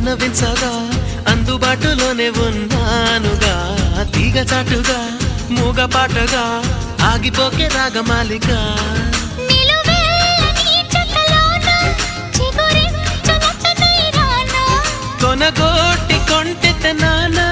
విన్నవించగా అందుబాటులోనే ఉన్నానుగా తీగ చాటుగా మూగపాటగా ఆగిపోకే రాగమాలిక కొనగోటి కొంటె నానా